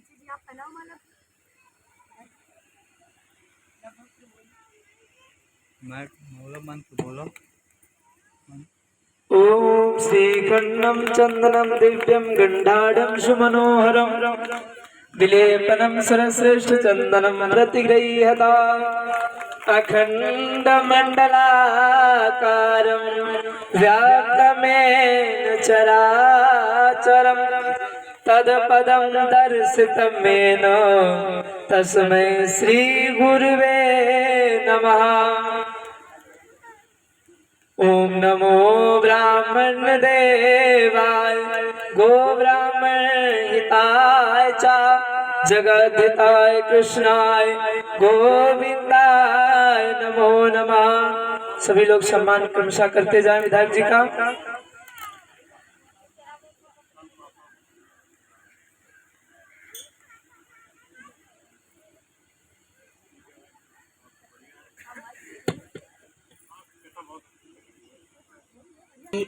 जी आप पहनाओ माला। बोलो मंत्र बोलो। ओम श्रीखंडम चंदनम दिव्यम गंडाढ़ं सुमनोहरम विलेपनम सरश्रेष्ठ चंदनम प्रतिगृह्यता अखंड मंडलाकारं व्याप्तमेन चराचरं तत्पदं दर्शितं येन तस्मै श्री गुरुवे नमः। ओम नमो ब्राह्मण देवाय गो ब्राह्मण हिताय च जगद्धिताय कृष्णाय गोविंदाय नमो नमः। सभी लोग सम्मान क्रमशः करते जाएं विधायक जी का।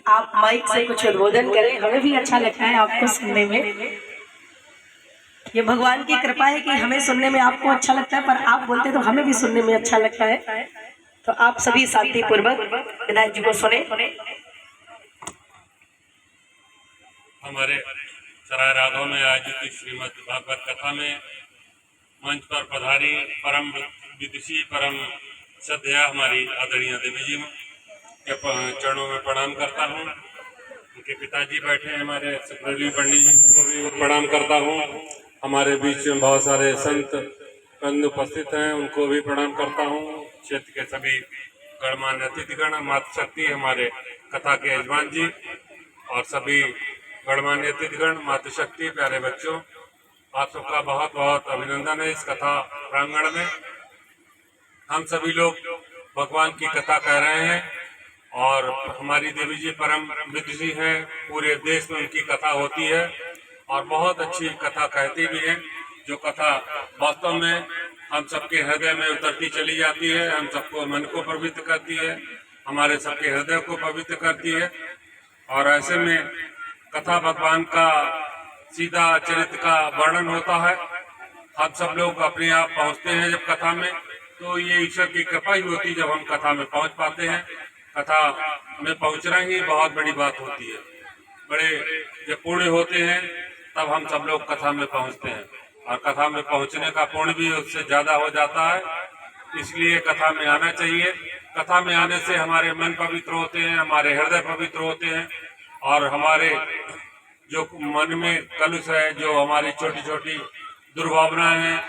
आप माइक से कुछ उद्बोधन करें, हमें भी अच्छा लगता है आपको सुनने में। ये भगवान की कृपा है कि हमें सुनने में आपको अच्छा लगता है, पर आप बोलते तो हमें भी सुनने में अच्छा लगता है। तो आप सभी शांति पूर्वक विनायक जी को सुने। हमारे सराय राघव में आयोजित श्रीमद् भागवत कथा में मंच पर पधारी परम विदुषी परम श्रद्धेया हमारी आदरणीय देवी जी के चरणों में प्रणाम करता हूँ। उनके पिताजी बैठे हैं हमारे सुखदेव पंडित जी को भी प्रणाम करता हूँ। हमारे बीच में बहुत सारे संत कंद उपस्थित हैं, उनको भी प्रणाम करता हूँ। क्षेत्र के सभी गणमान्य अतिथिगण, मातृशक्ति हमारे कथा के यजमान जी और सभी गणमान्य अतिथिगण, मातृशक्ति, प्यारे बच्चों, आप सबका बहुत बहुत अभिनंदन है। इस कथा प्रांगण में हम सभी लोग भगवान की कथा कह रहे हैं और हमारी देवी जी परम विदुषी हैं। पूरे देश में उनकी कथा होती है और बहुत अच्छी कथा कहती भी है, जो कथा वास्तव में हम सबके हृदय में उतरती चली जाती है, हम सबको मन को पवित्र करती है, हमारे सबके हृदय को पवित्र करती है। और ऐसे में कथा भगवान का सीधा चरित्र का वर्णन होता है। हम सब लोग अपने आप पहुँचते हैं जब कथा में, तो ये ईश्वर की कृपा ही होती है जब हम कथा में पहुँच पाते हैं। कथा में पहुँचना ही बहुत बड़ी बात होती है। बड़े जब पुण्य होते हैं तब हम सब लोग कथा में पहुँचते हैं, और कथा में पहुँचने का पुण्य भी उससे ज्यादा हो जाता है। इसलिए कथा में आना चाहिए। कथा में आने से हमारे मन पवित्र होते हैं, हमारे हृदय पवित्र होते हैं, और हमारे जो मन में कलुष है, जो हमारी छोटी छोटी दुर्भावनाएं हैं,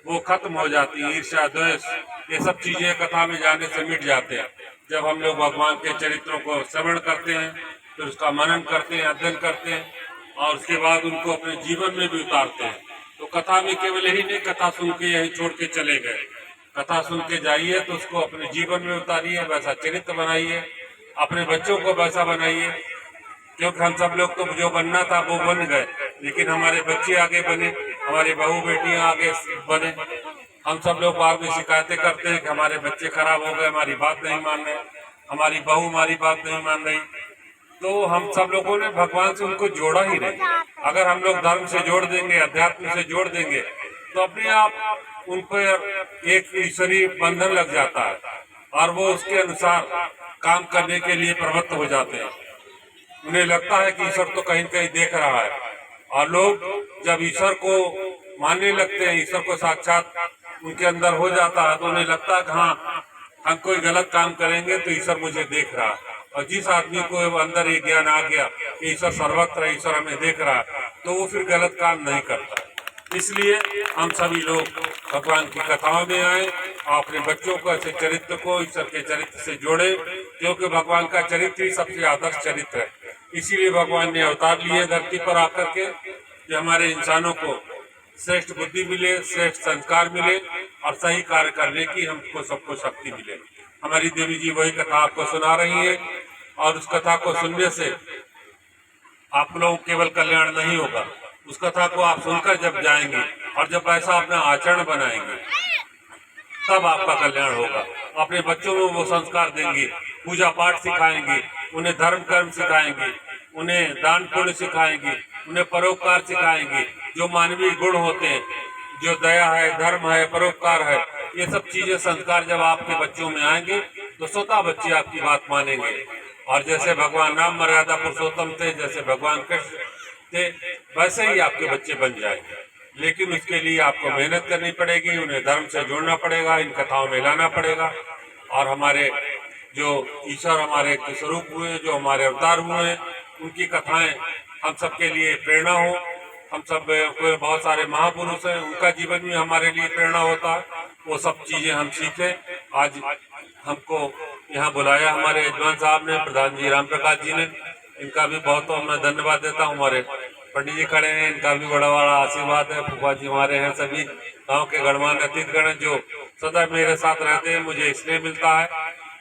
वो खत्म हो जाती है। ईर्ष्या, द्वेष, ये सब चीजें कथा में जाने से मिट जाते हैं। जब हम लोग भगवान के चरित्रों को श्रवण करते हैं, फिर उसका मनन करते हैं, अध्ययन करते हैं, और उसके बाद उनको अपने जीवन में भी उतारते हैं। तो कथा में केवल यही नहीं कथा सुन के यही छोड़ के चले गए। कथा सुन के जाइए तो उसको अपने जीवन में उतारिए, वैसा चरित्र बनाइए, अपने बच्चों को वैसा बनाइए। क्योंकि हम सब लोग तो जो बनना था वो बन गए, लेकिन हमारे बच्चे आगे बने, हमारी बहू बेटियां आगे बने। हम सब लोग बाद में शिकायतें करते हैं कि हमारे बच्चे खराब हो गए, हमारी बात नहीं मान रहे, हमारी बहू हमारी बात नहीं मान रही। तो हम सब लोगों ने भगवान से उनको जोड़ा ही नहीं। अगर हम लोग धर्म से जोड़ देंगे, अध्यात्म से जोड़ देंगे, तो अपने आप उन पर एक ईश्वरीय बंधन लग जाता है और वो उसके अनुसार काम करने के लिए प्रवृत्त हो जाते हैं। उन्हें लगता है कि ईश्वर तो कहीं कहीं देख रहा है, और लोग जब ईश्वर को मानने लगते हैं, ईश्वर को साक्षात उनके अंदर हो जाता है, तो उन्हें लगता है कि हाँ, हम कोई गलत काम करेंगे तो ईश्वर मुझे देख रहा है। और जिस आदमी को अंदर ये ज्ञान आ गया कि ईश्वर सर्वत्र है, ईश्वर हमें देख रहा है, तो वो फिर गलत काम नहीं करता। इसलिए हम सभी लोग भगवान की कथाओं में आए और अपने बच्चों को ऐसे चरित्र को ईश्वर के चरित्र से जोड़े, क्योंकि भगवान का चरित्र ही सबसे आदर्श चरित्र है। इसीलिए भगवान ने अवतार लिए धरती पर आकर के, कि हमारे इंसानों को श्रेष्ठ बुद्धि मिले, श्रेष्ठ संस्कार मिले और सही कार्य करने की हमको सबको शक्ति मिले। हमारी देवी जी वही कथा आपको सुना रही है, और उस कथा को सुनने से आप लोग केवल कल्याण नहीं होगा, उस कथा को आप सुनकर जब जाएंगे और जब ऐसा अपना आचरण बनाएंगे, तब आपका कल्याण होगा। अपने बच्चों में वो संस्कार देंगे, पूजा पाठ सिखाएंगे, उन्हें धर्म कर्म सिखाएंगे, उन्हें दान पुण्य सिखाएंगे, उन्हें परोपकार सिखाएंगे, जो मानवीय गुण होते हैं, जो दया है, धर्म है, परोपकार है, ये सब चीजें संस्कार जब आपके बच्चों में आएंगे तो स्वतः बच्चे आपकी बात मानेंगे। और जैसे भगवान राम मर्यादा पुरुषोत्तम थे, जैसे भगवान कृष्ण थे, वैसे ही आपके बच्चे बन जाएंगे। लेकिन उसके लिए आपको मेहनत करनी पड़ेगी, उन्हें धर्म से जोड़ना पड़ेगा, इन कथाओं में लाना पड़ेगा। और हमारे जो ईश्वर हमारे स्वरूप हुए, जो हमारे अवतार हुए, उनकी कथाएं हम सबके लिए प्रेरणा हो। हम सब कोई बहुत सारे महापुरुष हैं, उनका जीवन भी हमारे लिए प्रेरणा होता है। वो सब चीजें हम सीखें। आज हमको यहाँ बुलाया हमारे यजमान साहब ने, प्रधान जी राम प्रकाश जी ने, इनका भी बहुत मैं धन्यवाद देता हूँ। हमारे पंडित जी खड़े हैं, इनका भी बड़ा बड़ा आशीर्वाद है। फूफा जी हमारे हैं, सभी गांव के गणमान्य अतिथिगण जो सदा मेरे साथ रहते हैं, मुझे स्नेह मिलता है।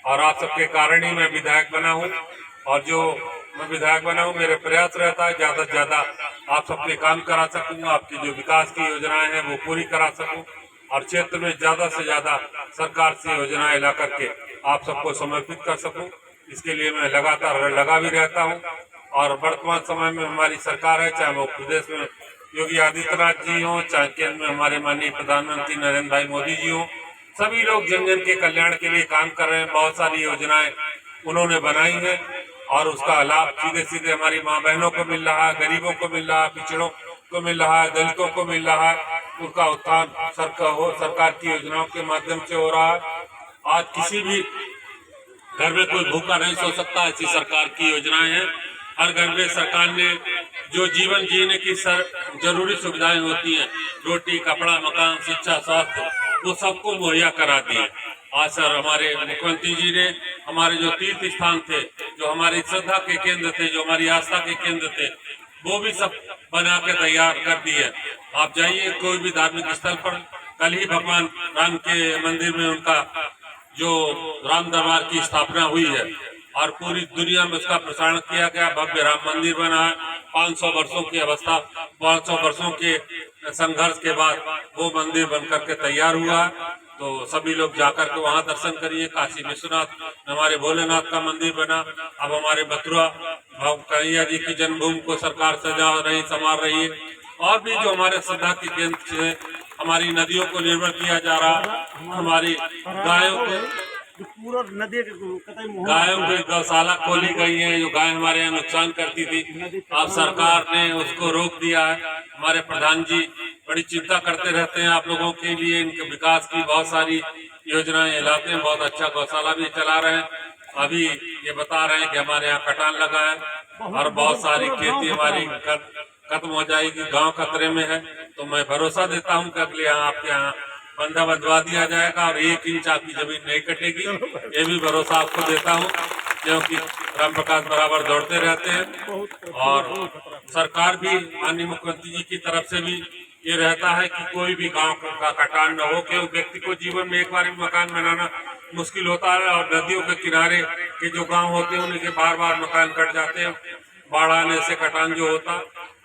और आप सबके कारण ही मैं विधायक बना हूँ। और जो मैं विधायक बना हूँ, मेरे प्रयास रहता है ज्यादा से ज्यादा आप सबके काम करा सकूँ, आपकी जो विकास की योजनाएं हैं वो पूरी करा सकूँ, और क्षेत्र में ज्यादा से ज्यादा सरकार से योजनाएं ला करके आप सबको समर्पित कर सकूं। इसके लिए मैं लगातार लगा भी रहता हूं। और वर्तमान समय में हमारी सरकार है, चाहे वो प्रदेश में योगी आदित्यनाथ जी हों, चाहे केंद्र में हमारे माननीय प्रधानमंत्री नरेंद्र भाई मोदी जी हों, सभी लोग जन जन के कल्याण के लिए काम कर रहे हैं। बहुत सारी योजनाएं उन्होंने बनाई है और उसका लाभ सीधे सीधे हमारी माँ बहनों को मिल रहा है, गरीबों को मिल रहा है, पिछड़ों को मिल रहा है, दलितों को मिल रहा है। उनका उत्थान सरकार की योजनाओं के माध्यम से हो रहा है। आज किसी भी घर में कोई भूखा नहीं सो सकता, ऐसी सरकार की योजनाएं हैं। हर घर में सरकार ने जो जीवन जीने की जरूरी सुविधाएं होती हैं, रोटी, कपड़ा, मकान, शिक्षा, स्वास्थ्य, वो सबको मुहैया करा दिए। आज सर हमारे मुख्यमंत्री जी ने हमारे जो तीर्थ स्थान थे, जो हमारी श्रद्धा के केंद्र थे, जो हमारी आस्था के केंद्र थे, वो भी सब बना के तैयार कर दिए। आप जाइए कोई भी धार्मिक स्थल पर, कल ही भगवान राम के मंदिर में उनका जो राम दरबार की स्थापना हुई है और पूरी दुनिया में उसका प्रसारण किया गया। भव्य राम मंदिर बना है। 500 वर्षों की अवस्था, 500 वर्षों के संघर्ष के बाद वो मंदिर बनकर के तैयार हुआ। तो सभी लोग जाकर के वहाँ दर्शन करिए। काशी विश्वनाथ हमारे भोलेनाथ का मंदिर बना। अब हमारे मथुरा कन्हैया जी की जन्मभूमि को सरकार सजा रही, संवार रही है। और भी जो हमारे श्रद्धा के केंद्र से हमारी नदियों को निर्मल किया जा रहा, हमारी गायों को गौशाला खोली गई है। जो गाय हमारे यहाँ नुकसान करती थी, अब सरकार ने उसको रोक दिया है। हमारे प्रधान जी बड़ी चिंता करते रहते हैं आप लोगों के लिए, इनके विकास की बहुत सारी योजनाएं लाते हैं। बहुत अच्छा गौशाला भी चला रहे हैं। अभी ये बता रहे हैं कि हमारे यहाँ कटान लगा है और बहुत सारी खेती हमारी खत्म हो जाएगी, गांव खतरे में है। तो मैं भरोसा देता हूं कि अगले आपके यहाँ बंधा बंधवा दिया जाएगा और 1 इंच आपकी जमीन नहीं कटेगी। ये भी भरोसा आपको देता हूं, क्योंकि राम प्रकाश बराबर दौड़ते रहते हैं। और सरकार भी माननीय मुख्यमंत्री जी की तरफ से भी ये रहता है कि कोई भी गांव का कटान न हो। क्योंकि व्यक्ति को जीवन में एक बार भी मकान बनाना मुश्किल होता है और नदियों के किनारे के जो गाँव होते हैं उनके बार बार मकान कट जाते हैं। बाढ़ आने से कटान जो होता,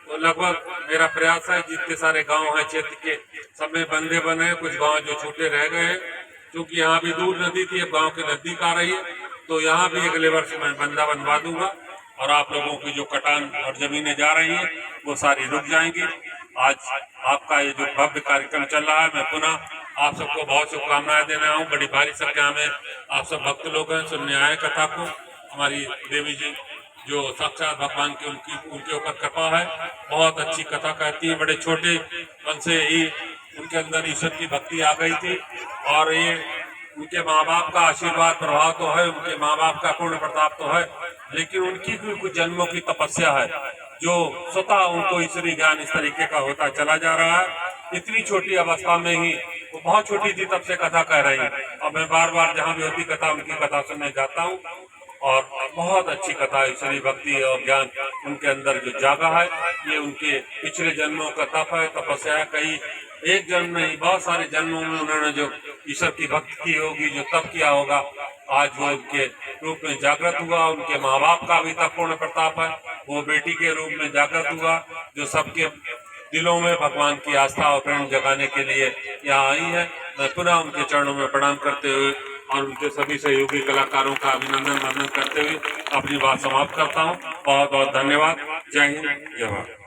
तो लगभग मेरा प्रयास है जितने सारे गांव हैं क्षेत्र के, सब में बंदे बने। कुछ गांव जो छूटे रह गए हैं, क्योंकि यहाँ भी दूर नदी थी, अब गांव के नजदीक आ रही है। तो यहाँ भी अगले वर्ष मैं बंदा बनवा दूंगा और आप लोगों की जो कटान और जमीनें जा रही हैं वो सारी रुक जाएंगी। आज आपका ये जो भव्य कार्यक्रम चल रहा है, मैं पुनः आप सबको बहुत शुभकामनाएं देना हूँ। बड़ी भारी संख्या में आप सब भक्त लोग हैं, सुनने आए कथा को। हमारी देवी जी जो साक्षात भगवान की उनके ऊपर कृपा है, बहुत अच्छी कथा कहती है। बड़े छोटे मन से ही उनके अंदर ईश्वर की भक्ति आ गई थी और ये उनके माँ बाप का आशीर्वाद प्रभाव तो है, उनके माँ बाप का पूर्ण प्रताप तो है, लेकिन उनकी भी कुछ जन्मों की तपस्या है जो स्वतः उनको ईश्वरीय ज्ञान इस तरीके का होता चला जा रहा है। इतनी छोटी अवस्था में ही वो बहुत छोटी थी तब से कथा कह रही है और मैं बार बार जहाँ भी होती कथा उनकी कथा सुनने जाता हूँ और बहुत अच्छी कथा, ईश्वरीय भक्ति और ज्ञान उनके अंदर जो जागा है, ये उनके पिछले जन्मों का तप है, तपस्या है। कई एक जन्म नहीं, बहुत सारे जन्मों में उन्होंने जो ईश्वर की भक्ति की होगी, जो तप किया होगा, आज वो उनके रूप में जागृत हुआ। उनके माँ बाप का भी तपपूर्ण प्रताप है, वो बेटी के रूप में जागृत हुआ, जो सबके दिलों में भगवान की आस्था और प्रेम जगाने के लिए यहाँ आई है। मैं पुनः उनके चरणों में प्रणाम करते हुए और उनके सभी सहयोगी कलाकारों का अभिनंदन वंदन करते हुए अपनी बात समाप्त करता हूँ। बहुत बहुत धन्यवाद। जय हिंद, जय भारत।